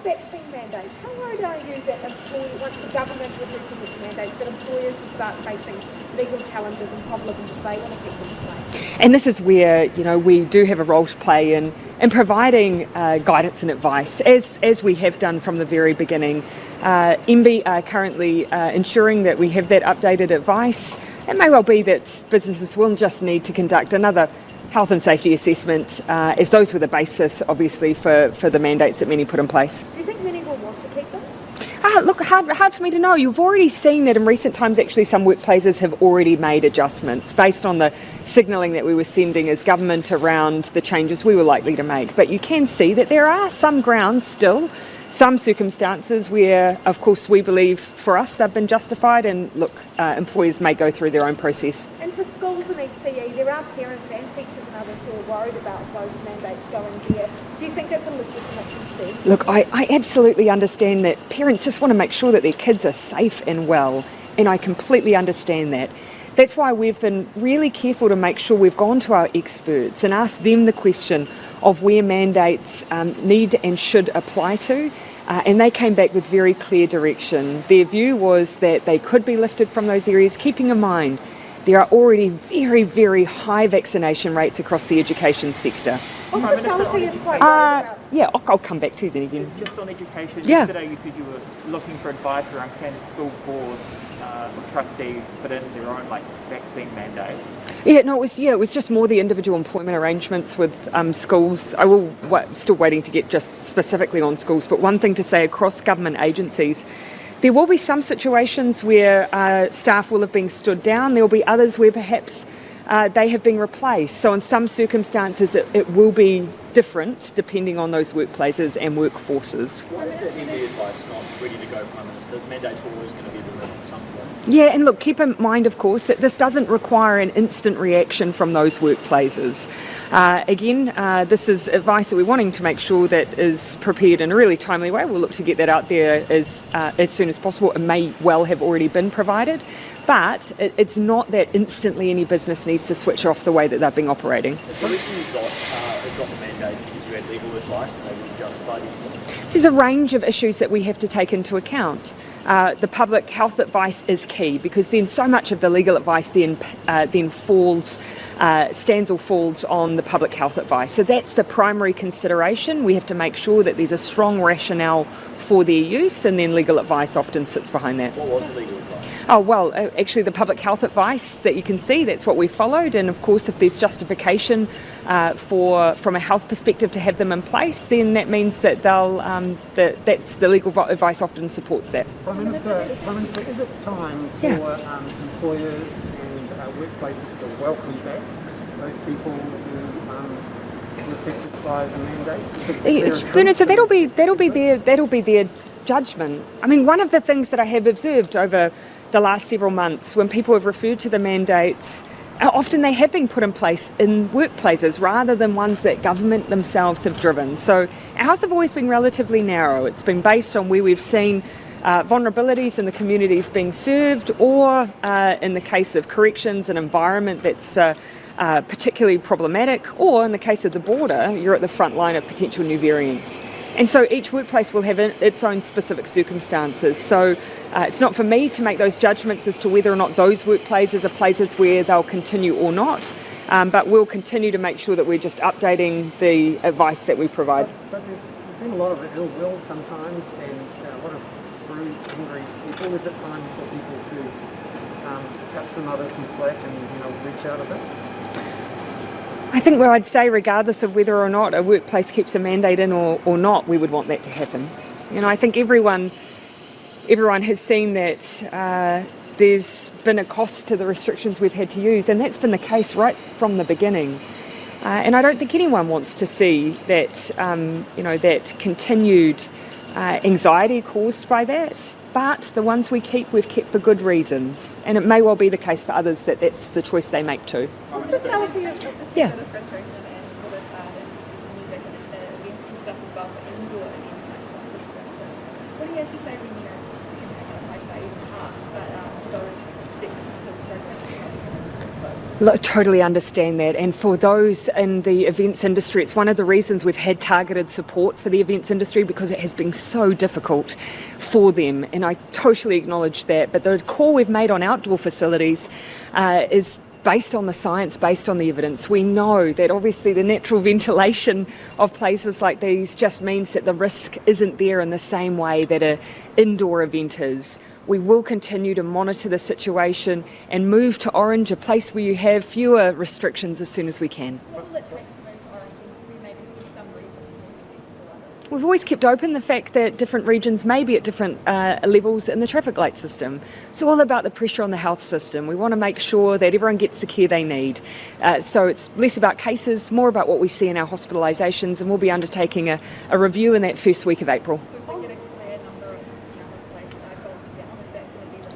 vaccine mandates, how worried are you that once the government reduces its mandates, that employers will start facing legal challenges and problems if they want to keep them in place? And this is where, we do have a role to play in providing guidance and advice, as we have done from the very beginning. MB are currently ensuring that we have that updated advice. It may well be that businesses will just need to conduct another health and safety assessment, as those were the basis, obviously, for the mandates that many put in place. Do you think many will want to keep them? Look, hard for me to know. You've already seen that in recent times, actually, some workplaces have already made adjustments based on the signalling that we were sending as government around the changes we were likely to make. But you can see that there are some grounds still, some circumstances where, of course, we believe for us they've been justified, and look, employers may go through their own process. And for schools and ECE, there are parents and teachers and others who are worried about those mandates going there. Do you think that's a legitimate concern? Look, I absolutely understand that parents just want to make sure that their kids are safe and well, and I completely understand that. That's why we've been really careful to make sure we've gone to our experts and asked them the question of where mandates need and should apply to. And they came back with very clear direction. Their view was that they could be lifted from those areas, keeping in mind there are already very, very high vaccination rates across the education sector. Hospitality is quite worried about. Yeah, I'll come back to you then again. Just on education, Yeah. Yesterday you said you were looking for advice around can school boards or trustees put in their own vaccine mandate. It was just more the individual employment arrangements with schools. I will still waiting to get just specifically on schools, but one thing to say across government agencies, there will be some situations where staff will have been stood down. There will be others where perhaps they have been replaced. So in some circumstances it will be different depending on those workplaces and workforces. Why is that MB advice not ready to go, Prime Minister? Mandates were always going to be removed at some point. Yeah, and look, keep in mind, of course, that this doesn't require an instant reaction from those workplaces. This is advice that we're wanting to make sure that is prepared in a really timely way. We'll look to get that out there as soon as possible. It may well have already been provided, but it's not that instantly any business needs to switch off the way that they've been operating. Is the reason you got the mandates because you had legal advice and they wouldn't justify these? There's a range of issues that we have to take into account. The public health advice is key because then so much of the legal advice then stands or falls on the public health advice. So that's the primary consideration. We have to make sure that there's a strong rationale for their use, and then legal advice often sits behind that. What was the legal advice? Oh, well, actually the public health advice that you can see, that's what we followed. And of course, if there's justification from a health perspective to have them in place, then that means that that's the legal advice often supports that. Prime Minister, is it time for employers and workplaces to welcome back those people who were affected by the mandate? So that'll be their judgment. I mean, one of the things that I have observed over the last several months when people have referred to the mandates, often they have been put in place in workplaces rather than ones that government themselves have driven. So ours have always been relatively narrow. It's been based on where we've seen vulnerabilities in the communities being served, or in the case of corrections, an environment that's particularly problematic, or in the case of the border, you're at the front line of potential new variants. And so each workplace will have its own specific circumstances. So it's not for me to make those judgments as to whether or not those workplaces are places where they'll continue or not, but we'll continue to make sure that we're just updating the advice that we provide. But there's been a lot of ill will sometimes, and a lot of bruised, angry people. Is it time for people to cut some others some slack and reach out a bit? I think I'd say regardless of whether or not a workplace keeps a mandate in or not, we would want that to happen. I think everyone has seen that there's been a cost to the restrictions we've had to use, and that's been the case right from the beginning. And I don't think anyone wants to see that, that continued anxiety caused by that. But the ones we've kept for good reasons. And it may well be the case for others that that's the choice they make too. Yeah. What do you have to say when I say even half, but those sectors are still struggling? Totally understand that, and for those in the events industry, it's one of the reasons we've had targeted support for the events industry, because it has been so difficult for them, and I totally acknowledge that. But the call we've made on outdoor facilities is based on the science, based on the evidence. We know that obviously the natural ventilation of places like these just means that the risk isn't there in the same way that an indoor event is. We will continue to monitor the situation and move to orange, a place where you have fewer restrictions, as soon as we can. We've always kept open the fact that different regions may be at different levels in the traffic light system. It's all about the pressure on the health system. We want to make sure that everyone gets the care they need. So it's less about cases, more about what we see in our hospitalisations, and we'll be undertaking a review in that first week of April.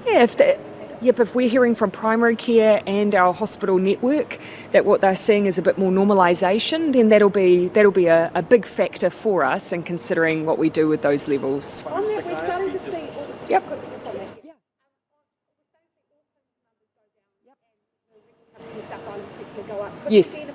Yeah, if we're hearing from primary care and our hospital network that what they're seeing is a bit more normalisation, then that'll be a big factor for us in considering what we do with those levels. On that, we're starting to see. Yep. Go up. Could Yes. it be in a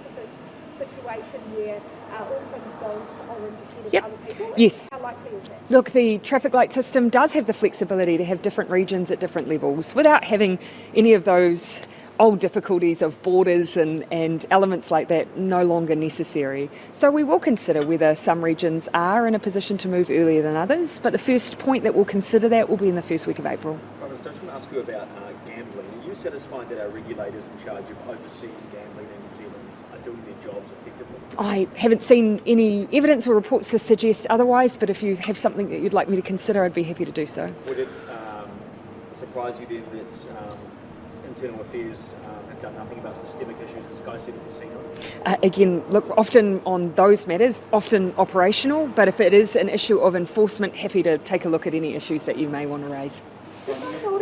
situation where Auckland goes to orange instead of Yep. other people? Yes. How likely is that? Look, the traffic light system does have the flexibility to have different regions at different levels without having any of those old difficulties of borders and elements like that no longer necessary. So we will consider whether some regions are in a position to move earlier than others, but the first point that we'll consider that will be in the first week of April. I just want to ask you about gambling. Are you satisfied that our regulators in charge of overseas gambling in New Zealand are doing their jobs effectively? I haven't seen any evidence or reports to suggest otherwise, but if you have something that you'd like me to consider, I'd be happy to do so. Would it surprise you then that Internal Affairs have done nothing about systemic issues at Sky City Casino? Again, look, often on those matters, often operational, but if it is an issue of enforcement, happy to take a look at any issues that you may want to raise.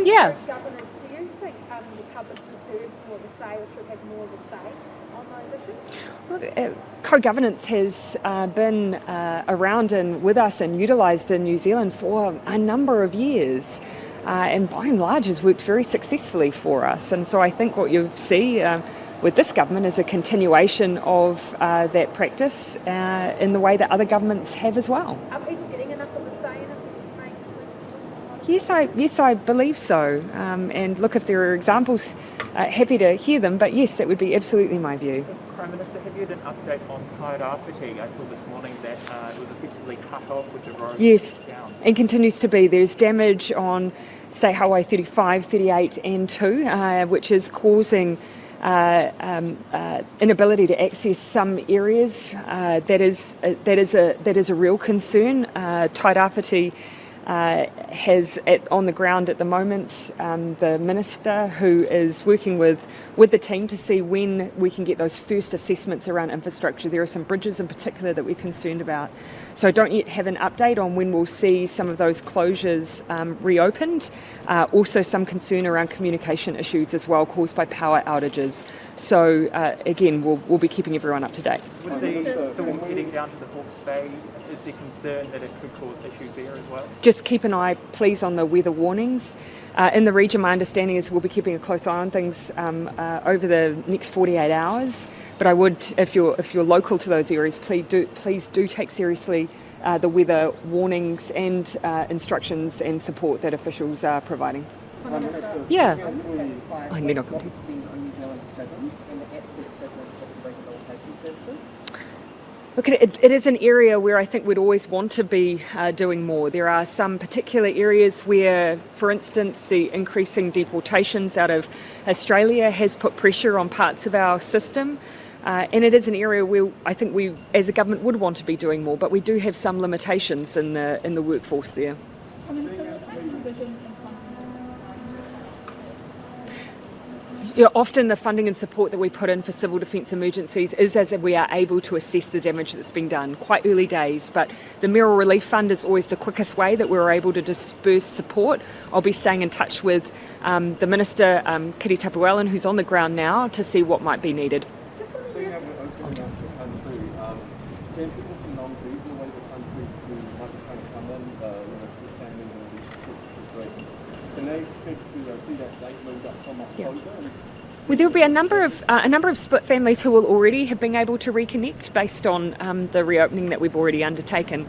Yeah. Governance, do you think the public deserves more of a say or should have more of a say on those issues? Co-governance has been around and with us and utilised in New Zealand for a number of years. And by and large has worked very successfully for us. And so I think what you see with this government is a continuation of that practice in the way that other governments have as well. Are people getting enough of a say in it? Yes, I believe so. And look, if there are examples, happy to hear them. But yes, that would be absolutely my view. Prime Minister, have you had an update on Tairāwhiti? I saw this morning that it was effectively cut off with the road. Yes, down. and continues to be. There's damage on, say, Highway 35, 38 and 2, which is causing inability to access some areas. That is a real concern. Tairāwhiti has on the ground at the moment the Minister who is working with the team to see when we can get those first assessments around infrastructure. There are some bridges in particular that we're concerned about. So I don't yet have an update on when we'll see some of those closures reopened. Also some concern around communication issues as well caused by power outages. So again, we'll be keeping everyone up to date. With the storm heading down to the Hawke's Bay, is there concern that it could cause issues there as well? Just keep an eye, please, on the weather warnings. In the region, my understanding is we'll be keeping a close eye on things over the next 48 hours. But I would, if you're local to those areas, please do take seriously the weather warnings and instructions and support that officials are providing. Yeah. I'm not going to. Look, it is an area where I think we'd always want to be doing more. There are some particular areas where, for instance, the increasing deportations out of Australia has put pressure on parts of our system. And it is an area where I think we, as a government, would want to be doing more, but we do have some limitations in the workforce there. Often the funding and support that we put in for civil defence emergencies is as if we are able to assess the damage that's been done. Quite early days, but the Mayoral Relief Fund is always the quickest way that we're able to disperse support. I'll be staying in touch with the Minister, Kiri Tapualan, who's on the ground now, to see what might be needed. Then people from non-visa waiver countries who might be trying to come in with families and these sorts of situations, can they expect to see that date moved up from October? Yeah. And Well, there'll be a number of split families who will already have been able to reconnect based on the reopening that we've already undertaken.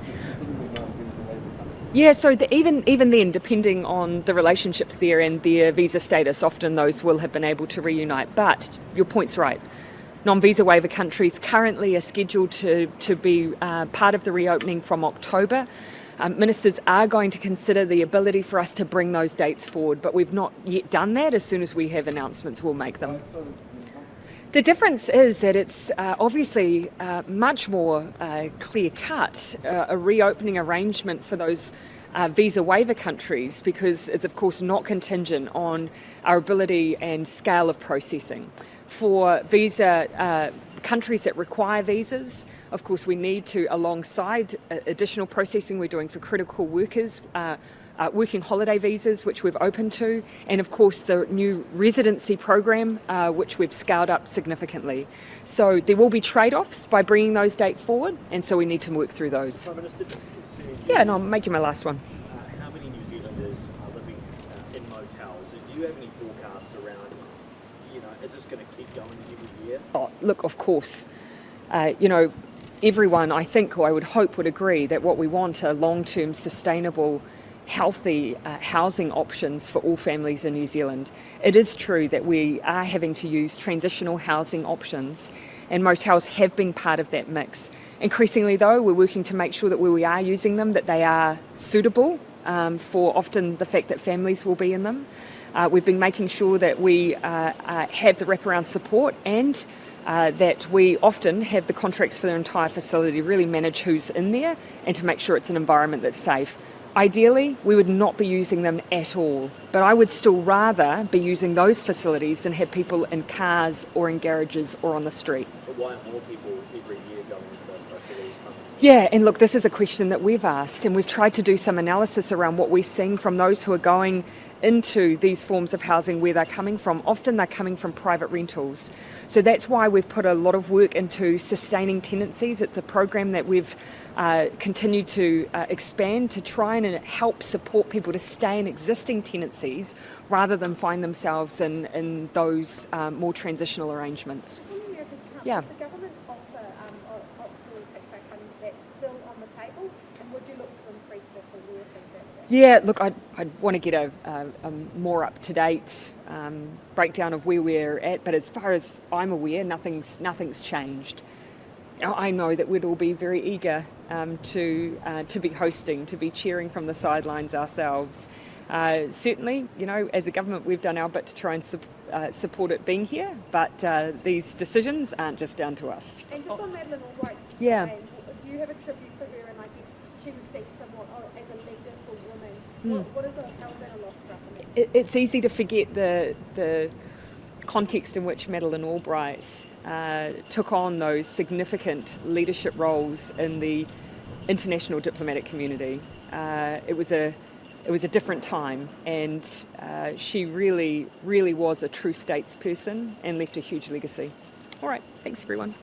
Yeah, so even then, depending on the relationships there and their visa status, often those will have been able to reunite. But your point's right. Non-visa waiver countries currently are scheduled to be part of the reopening from October. Ministers are going to consider the ability for us to bring those dates forward, but we've not yet done that. As soon as we have announcements, we'll make them. The difference is that it's obviously much more clear-cut, a reopening arrangement for those visa waiver countries, because it's of course not contingent on our ability and scale of processing. For visa countries that require visas, of course we need to, alongside additional processing we're doing for critical workers, working holiday visas, which we've opened to, and of course the new residency program, which we've scaled up significantly. So there will be trade-offs by bringing those dates forward, and so we need to work through those. Prime Minister, does it concern you, Yeah, and I'm making my last one. how many New Zealanders are living in motels? Do you have any forecasts around, is this going to keep going every year? Oh, look, of course. Everyone, I think, or I would hope, would agree that what we want are long-term, sustainable, healthy housing options for all families in New Zealand. It is true that we are having to use transitional housing options, and motels have been part of that mix. Increasingly, though, we're working to make sure that where we are using them, that they are suitable for often the fact that families will be in them. We've been making sure that we have the wraparound support and that we often have the contracts for their entire facility, really manage who's in there and to make sure it's an environment that's safe. Ideally, we would not be using them at all, but I would still rather be using those facilities than have people in cars or in garages or on the street. But why aren't more people every year going into those facilities? Yeah, and look, this is a question that we've asked, and we've tried to do some analysis around what we're seeing from those who are going into these forms of housing, where they're coming from. Often they're coming from private rentals. So that's why we've put a lot of work into sustaining tenancies. It's a program that we've continued to expand to try and help support people to stay in existing tenancies rather than find themselves in those more transitional arrangements. Yeah. The government's offer for taxpayer funding, that's still on the table, and would you look to increase it or where things at? Yeah, look, I'd want to get a more up-to-date breakdown of where we're at, but as far as I'm aware, nothing's changed. I know that we'd all be very eager to be hosting, to be cheering from the sidelines ourselves. Certainly, as a government, we've done our bit to try and support it being here, but these decisions aren't just down to us. And just on Madeleine Albright, Yeah. Do you have a tribute for her, and she was seen somewhat as a leader for women? How is that a loss for us? It's easy to forget the context in which Madeleine Albright took on those significant leadership roles in the international diplomatic community. It was a different time, and she really was a true statesperson and left a huge legacy. All right, thanks everyone.